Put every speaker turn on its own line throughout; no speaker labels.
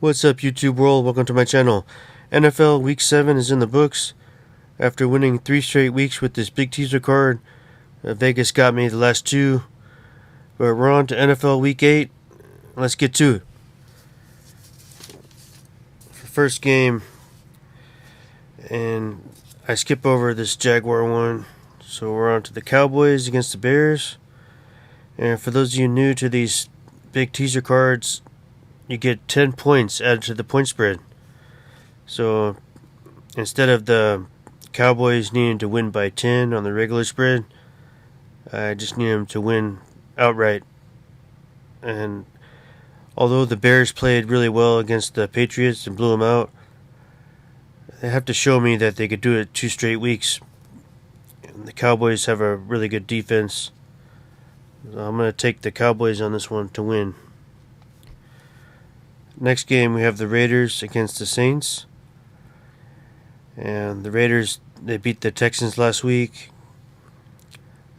What's up, YouTube world? Welcome to my channel. NFL Week 7 is in the books. After winning 3 straight weeks with this big teaser card, Vegas got me the last 2. But we're on to NFL Week 8. Let's get to it. First game, and I skip over this Jaguar one. So we're on to the Cowboys against the Bears. And for those of you new to these big teaser cards, you get 10 points added to the point spread. So instead of the Cowboys needing to win by 10 on the regular spread, I just need them to win outright. And although the Bears played really well against the Patriots and blew them out, they have to show me that they could do it 2 straight weeks. And the Cowboys have a really good defense. So I'm going to take the Cowboys on this one to win. Next game, we have the Raiders against the Saints. And the Raiders, they beat the Texans last week.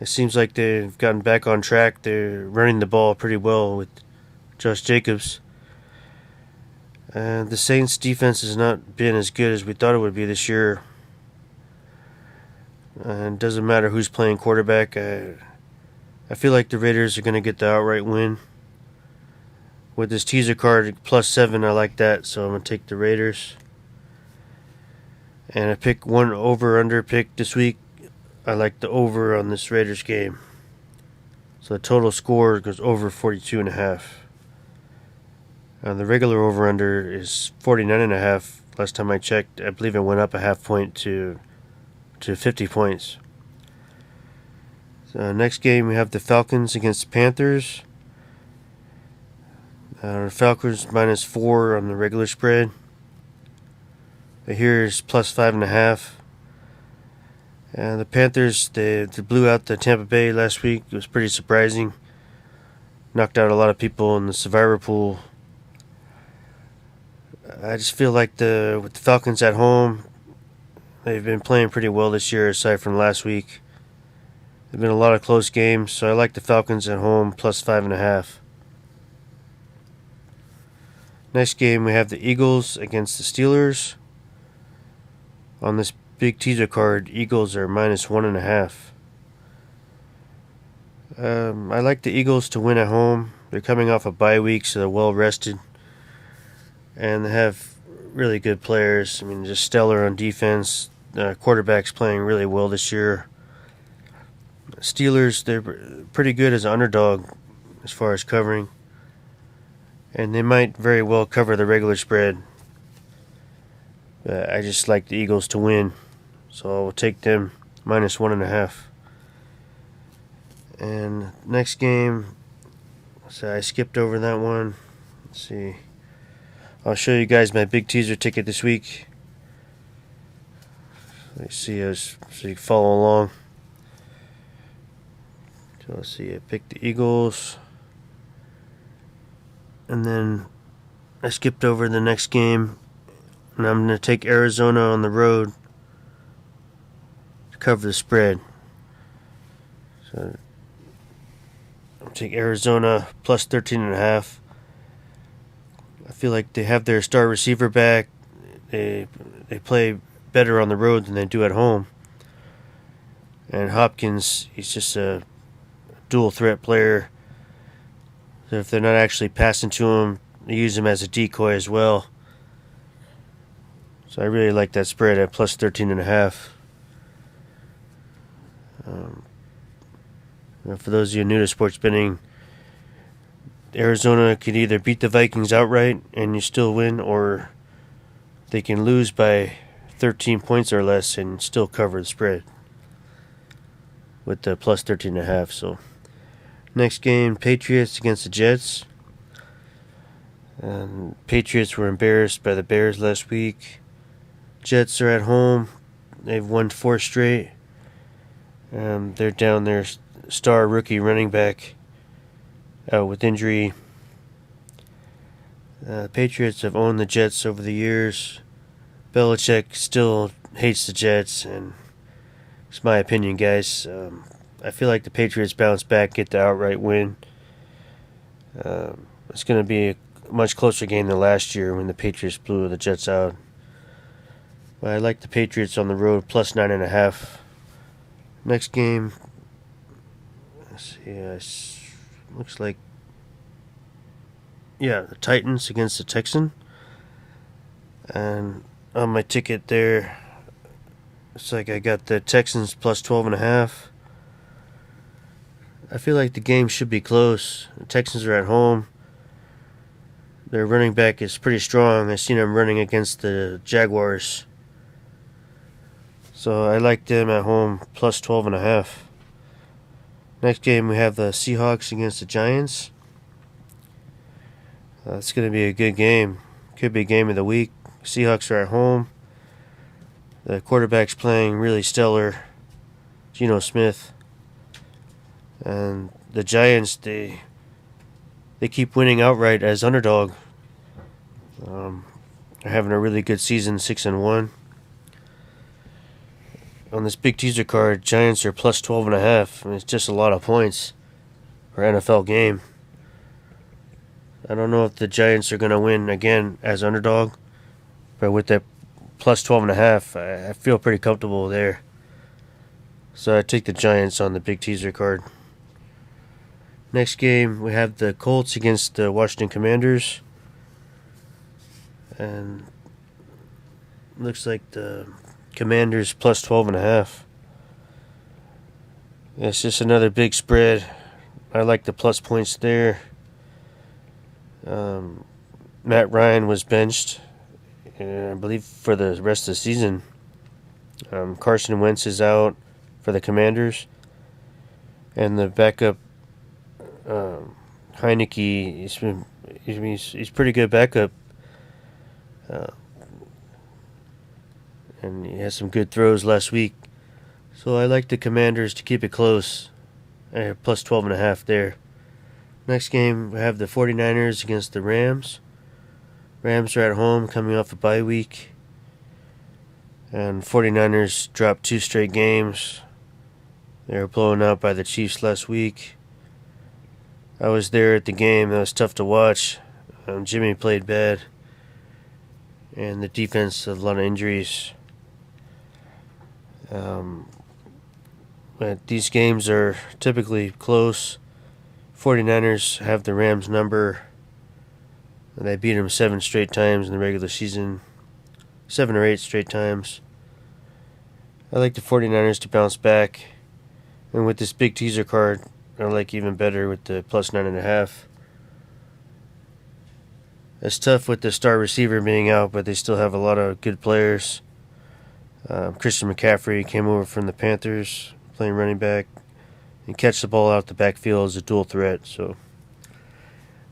It seems like they've gotten back on track. They're running the ball pretty well with Josh Jacobs. And the Saints defense has not been as good as we thought it would be this year. And it doesn't matter who's playing quarterback. I feel like the Raiders are going to get the outright win. With this teaser card, +7, I like that, so I'm going to take the Raiders. And I pick one over-under pick this week. I like the over on this Raiders game. So the total score goes over 42.5. And the regular over-under is 49.5. Last time I checked, I believe it went up a half point to 50 points. So next game, we have the Falcons against the Panthers. Falcons -4 on the regular spread. But here's +5.5. And the Panthers, they blew out the Tampa Bay last week. It was pretty surprising. Knocked out a lot of people in the survivor pool. I just feel like with the Falcons at home, they've been playing pretty well this year aside from last week. There've been a lot of close games, so I like the Falcons at home +5.5. Next game, we have the Eagles against the Steelers. On this big teaser card, Eagles are -1.5. I like the Eagles to win at home. They're coming off a bye week, so they're well rested. And they have really good players. I mean, just stellar on defense. Quarterback's playing really well this year. Steelers, they're pretty good as an underdog as far as covering. And they might very well cover the regular spread. I just like the Eagles to win. So I will take them -1.5. And next game, so I skipped over that one. Let's see. I'll show you guys my big teaser ticket this week. Let's see us so you can follow along. So let's see, I picked the Eagles. And then I skipped over the next game. And I'm going to take Arizona on the road to cover the spread. So I'll take Arizona +13.5. I feel like they have their star receiver back. They play better on the road than they do at home. And Hopkins, he's just a dual threat player. So if they're not actually passing to him, they use him as a decoy as well. So I really like that spread at +13.5. For those of you new to sports betting, Arizona could either beat the Vikings outright and you still win, or they can lose by 13 points or less and still cover the spread with the +13.5. So next game, Patriots against the Jets. Patriots were embarrassed by the Bears last week. Jets are at home. They've won 4 straight. They're down their star rookie running back out with injury. Patriots have owned the Jets over the years. Belichick still hates the Jets, and it's my opinion, guys. I feel like the Patriots bounce back, get the outright win. It's going to be much closer game than last year when the Patriots blew the Jets out. But I like the Patriots on the road plus 9.5. Next game, let's see, looks like, the Titans against the Texans. And on my ticket there, it's like I got the Texans plus 12.5. I feel like the game should be close. The Texans are at home. Their running back is pretty strong. I've seen him running against the Jaguars. So I like them at home plus 12.5. Next game we have the Seahawks against the Giants. It's going to be a good game. Could be game of the week. Seahawks are at home. The quarterback's playing really stellar, Geno Smith. And the Giants, they keep winning outright as underdog. They're having a really good season, 6-1. On this big teaser card, Giants are plus 12.5. I mean, it's just a lot of points for an NFL game. I don't know if the Giants are going to win again as underdog, but with that plus 12.5, I feel pretty comfortable there. So I take the Giants on the big teaser card. Next game, we have the Colts against the Washington Commanders. And looks like the Commanders plus 12.5. It's just another big spread. I like the plus points there. Matt Ryan was benched, I believe, for the rest of the season. Carson Wentz is out for the Commanders. And the backup, Heineke, he's pretty good backup. And he has some good throws last week. So I like the Commanders to keep it close. Plus 12.5 there. Next game, we have the 49ers against the Rams. Rams are at home coming off a bye week. And 49ers dropped 2 straight games. They were blown out by the Chiefs last week. I was there at the game. That was tough to watch. Jimmy played bad. And the defense had a lot of injuries. But these games are typically close. 49ers have the Rams number. They beat them 7 straight times in the regular season. 7 or 8 straight times. I like the 49ers to bounce back. And with this big teaser card, I like even better with the plus 9.5. It's tough with the star receiver being out, but they still have a lot of good players. Christian McCaffrey came over from the Panthers, playing running back, and catch the ball out the backfield as a dual threat. So,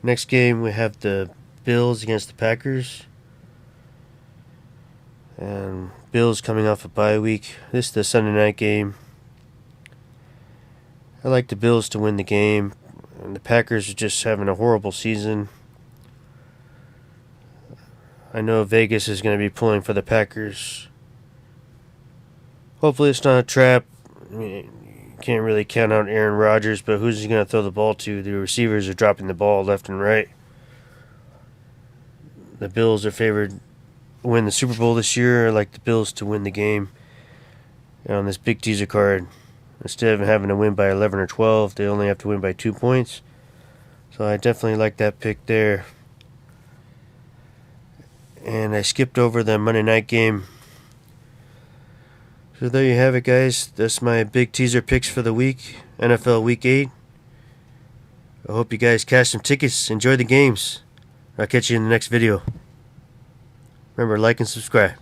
next game we have the Bills against the Packers. And Bills coming off a bye week. This is the Sunday night game. I like the Bills to win the game. And the Packers are just having a horrible season. I know Vegas is going to be pulling for the Packers. Hopefully it's not a trap. I mean, you can't really count out Aaron Rodgers, but who's he going to throw the ball to? The receivers are dropping the ball left and right. The Bills are favored to win the Super Bowl this year. I like the Bills to win the game. And on this big teaser card, instead of having to win by 11 or 12, they only have to win by 2 points. So I definitely like that pick there. And I skipped over the Monday night game. So there you have it, guys. That's my big teaser picks for the week. NFL Week 8. I hope you guys cash some tickets. Enjoy the games. I'll catch you in the next video. Remember, like and subscribe.